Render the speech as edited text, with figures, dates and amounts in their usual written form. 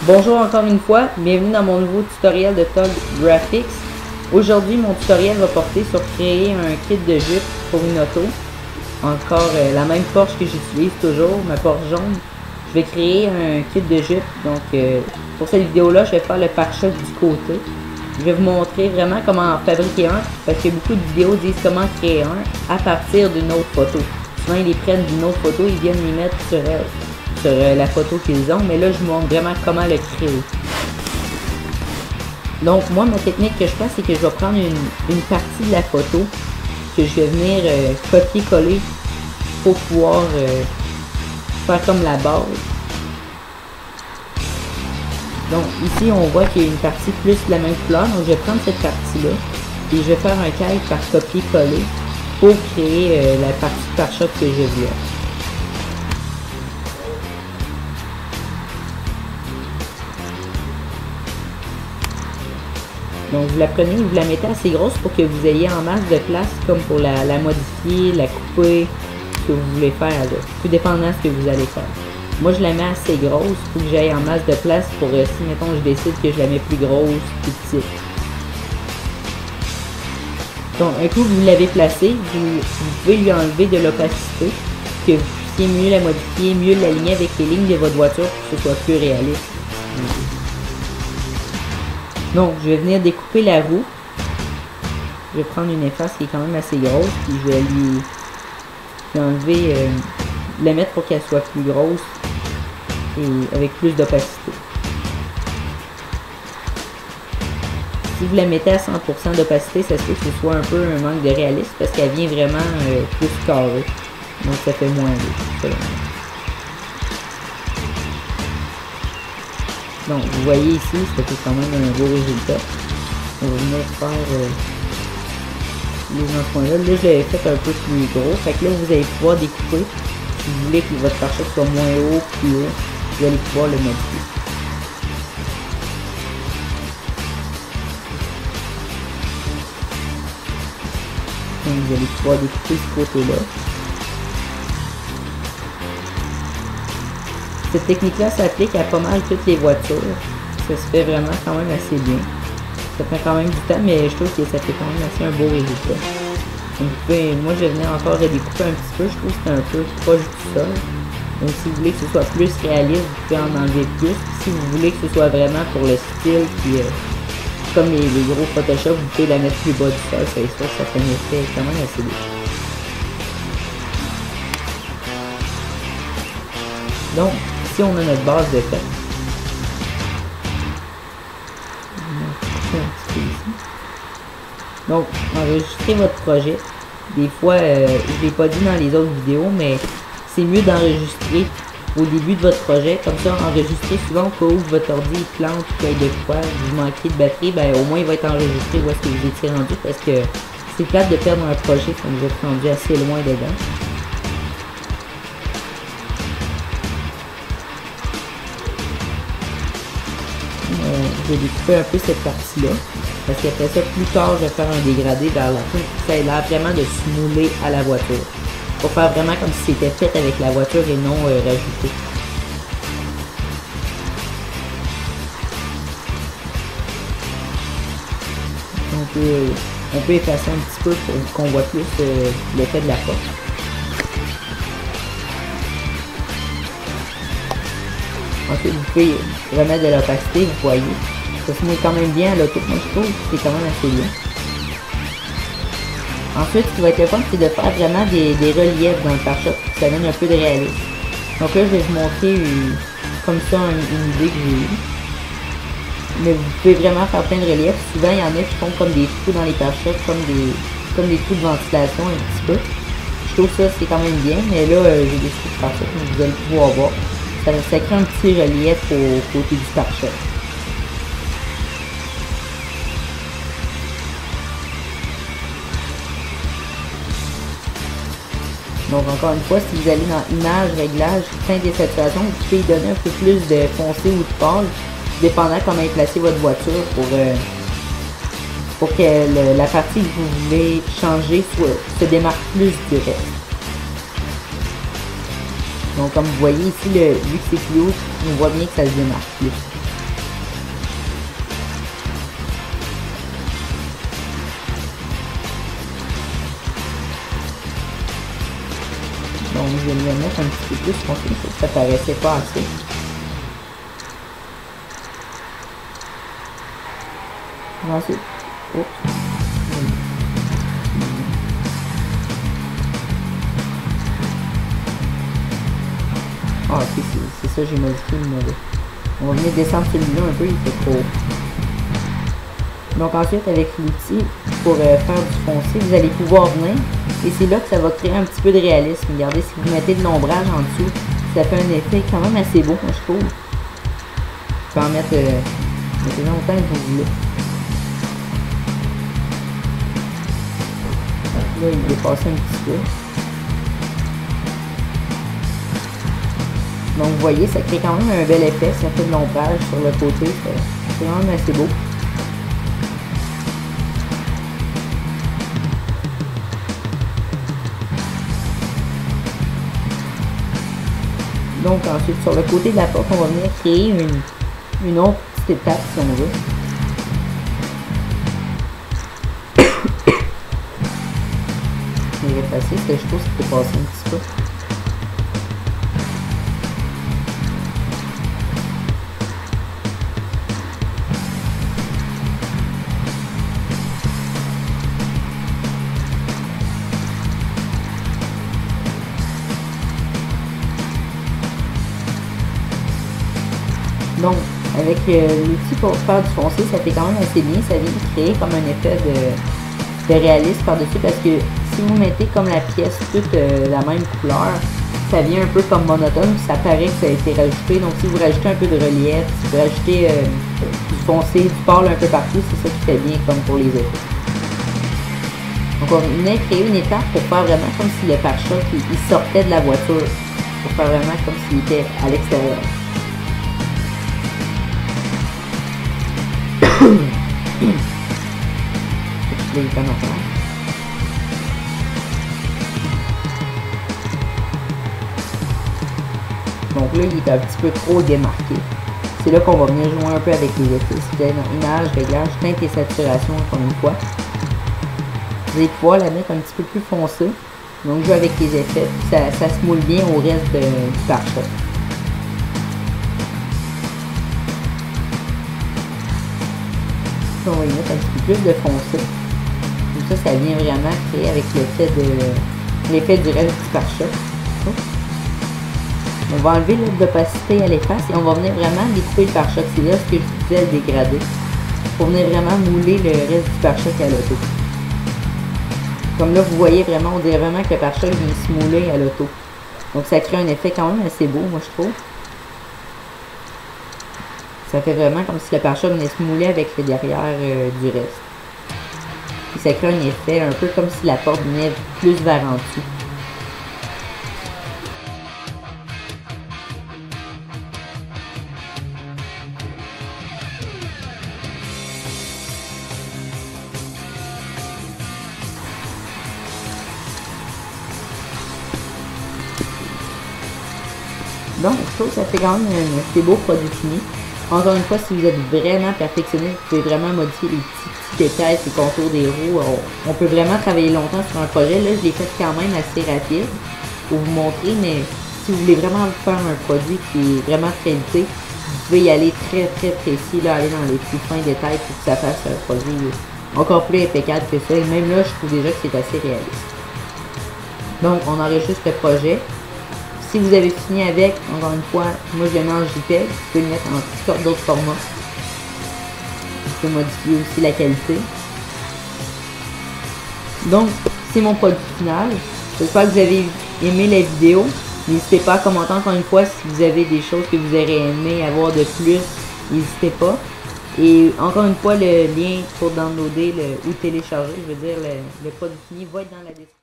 Bonjour encore une fois, bienvenue dans mon nouveau tutoriel de Tog Graphics. Aujourd'hui, mon tutoriel va porter sur créer un kit de jupe pour une auto. Encore la même Porsche que j'utilise toujours, ma Porsche jaune. Je vais créer un kit de jupe, donc pour cette vidéo-là, je vais faire le pare-choc du côté. Je vais vous montrer vraiment comment en fabriquer un, parce que beaucoup de vidéos disent comment créer un à partir d'une autre photo. Souvent, ils les prennent d'une autre photo, ils viennent les mettre sur la photo qu'ils ont, mais là, je vous montre vraiment comment le créer. Donc, moi, ma technique que je fais, c'est que je vais prendre une partie de la photo que je vais venir copier-coller pour pouvoir faire comme la base. Donc, ici, on voit qu'il y a une partie plus de la même couleur, donc je vais prendre cette partie-là et je vais faire un calque par copier-coller pour créer la partie pare-choc que je voulais. Donc vous la prenez, vous la mettez assez grosse pour que vous ayez en masse de place comme pour la modifier, la couper, ce que vous voulez faire avec, tout dépendant de ce que vous allez faire. Moi je la mets assez grosse pour que j'aille en masse de place pour si mettons je décide que je la mets plus grosse, plus petite. Donc un coup vous l'avez placée, vous pouvez lui enlever de l'opacité, que vous puissiez mieux la modifier, mieux l'aligner avec les lignes de votre voiture pour que ce soit plus réaliste. Donc, je vais venir découper la roue. Je vais prendre une efface qui est quand même assez grosse, puis je vais lui enlever, la mettre pour qu'elle soit plus grosse et avec plus d'opacité. Si vous la mettez à 100% d'opacité, ça se peut que ce soit un peu un manque de réalisme parce qu'elle vient vraiment plus carrée. Donc, ça fait moins beau. Donc, vous voyez ici, ça fait quand même un beau résultat. On va venir faire les endroits-là. Là, je l'avais fait un peu plus gros. Fait que là, vous allez pouvoir découper. Si vous voulez que votre pare-choc soit moins haut, plus haut, vous allez pouvoir le modifier. Donc, vous allez pouvoir découper ce côté-là. Cette technique-là s'applique à pas mal toutes les voitures. Ça se fait vraiment quand même assez bien. Ça prend quand même du temps, mais je trouve que ça fait quand même assez un beau résultat. Donc, moi, je vais venir encore redécouper un petit peu. Je trouve que c'est un peu proche du sol. Donc, si vous voulez que ce soit plus réaliste, vous pouvez en enlever plus. Si vous voulez que ce soit vraiment pour le style, puis comme les gros Photoshop, vous pouvez la mettre plus bas du sol. Ça fait ça fait un effet quand même assez bien. Donc, ici on a notre base de fait. Donc, enregistrez votre projet. Des fois, je ne l'ai pas dit dans les autres vidéos, mais c'est mieux d'enregistrer au début de votre projet. Comme ça, enregistrez souvent au cas où votre ordi plante ou qu'il y ait de quoi, vous manquez de batterie, ben au moins il va être enregistré où est-ce que vous étiez rendu, parce que c'est plate de perdre un projet quand vous êtes rendu assez loin dedans. Je vais découper un peu cette partie-là, parce qu'après ça, plus tard, je vais faire un dégradé vers la fin, ça a l'air vraiment de se mouler à la voiture. Pour faire vraiment comme si c'était fait avec la voiture et non rajouté. On peut effacer un petit peu pour qu'on voit plus l'effet de la porte. Ensuite, vous pouvez remettre de l'opacité, vous voyez. Ça se met quand même bien à l'auto, moi je trouve, c'est quand même assez bien. Ensuite, ce qui va être le fun, c'est de faire vraiment des reliefs dans le pare-choc, pour que ça donne un peu de réalisme. Donc là, je vais vous montrer comme ça une idée que j'ai eue. Mais vous pouvez vraiment faire plein de reliefs. Souvent, il y en a qui font comme des trous dans les pare-chocs, comme des trous de ventilation un petit peu. Je trouve ça, c'est quand même bien, mais là, j'ai décidé de faire ça, comme vous allez pouvoir voir. Ça crée un petit relief au côté du pare-choc. Donc encore une fois, si vous allez dans Images, Réglages, teinte et saturation, vous pouvez y donner un peu plus de foncé ou de pâle, dépendant comment est placée votre voiture pour que la partie que vous voulez changer se démarque plus du reste. Donc comme vous voyez ici, vu que c'est plus haut, on voit bien que ça se démarque plus. vais me le mettre un petit peu plus foncé, ça paraissait pas assez. Ensuite, oups. Ah ok, c'est ça, j'ai modifié le modèle. On va venir descendre celui-là un peu, il fait trop. Donc ensuite, avec l'outil pour faire du foncé, vous allez pouvoir venir. Et c'est là que ça va créer un petit peu de réalisme. Regardez, si vous mettez de l'ombrage en dessous, ça fait un effet quand même assez beau, moi je trouve. Vous pouvez en mettre longtemps que vous voulez. Là, il dépasse un petit peu. Donc vous voyez, ça crée quand même un bel effet, ça fait de l'ombrage sur le côté, c'est quand même assez beau. Donc ensuite, sur le côté de la porte, on va venir créer une autre petite étape si on veut. Je vais effacer, parce que je trouve que ça peut passer un petit peu. Donc, avec l'outil pour faire du foncé, ça fait quand même assez bien. Ça vient créer comme un effet de réalisme par-dessus parce que si vous mettez comme la pièce toute la même couleur, ça vient un peu comme monotone, puis ça paraît que ça a été rajouté. Donc, si vous rajoutez un peu de relief, si vous rajoutez du foncé, du pâle un peu partout, c'est ça qui fait bien comme pour les effets. Donc, on venait créer une étape pour faire vraiment comme si le pare-choc il sortait de la voiture. Pour faire vraiment comme s'il était à l'extérieur. Donc là, il est un petit peu trop démarqué. C'est là qu'on va venir jouer un peu avec les effets. C'était dans image, réglage, teinte et saturation encore une fois. Vous allez pouvoir la mettre un petit peu plus foncée. Donc jouer avec les effets. Ça se moule bien au reste du pare-choc. On va y mettre un petit peu plus de foncé. Comme ça vient vraiment créer avec l'effet du reste du pare-choc. On va enlever l'opacité à l'efface et on va venir vraiment découper le pare-choc. C'est là ce que je disais, le dégradé. Pour venir vraiment mouler le reste du pare-choc à l'auto. Comme là, vous voyez vraiment, on dirait vraiment que le pare-choc vient se mouler à l'auto. Donc ça crée un effet quand même assez beau, moi je trouve. Ça fait vraiment comme si le pare-choc venait se mouler avec le derrière du reste. Puis ça crée un effet un peu comme si la porte venait plus vers en dessous. Donc, je trouve que ça fait quand même un assez beau produit fini. Encore une fois, si vous êtes vraiment perfectionniste, vous pouvez vraiment modifier les petits détails, les contours des roues. On peut vraiment travailler longtemps sur un projet. Là, je l'ai fait quand même assez rapide pour vous montrer, mais si vous voulez vraiment faire un produit qui est vraiment de qualité, vous pouvez y aller très précis, là, aller dans les plus fins détails pour que ça fasse un produit encore plus impeccable que ça. Et même là, je trouve déjà que c'est assez réaliste. Donc, on enregistre le projet. Si vous avez fini avec, encore une fois, moi je le mets en JPEG, vous pouvez le mettre en toutes sortes d'autres formats. Vous pouvez modifier aussi la qualité. Donc, c'est mon produit final. J'espère que vous avez aimé la vidéo. N'hésitez pas à commenter encore une fois si vous avez des choses que vous auriez aimé avoir de plus. N'hésitez pas. Et encore une fois, le lien pour downloader ou télécharger, je veux dire, le produit fini va être dans la description.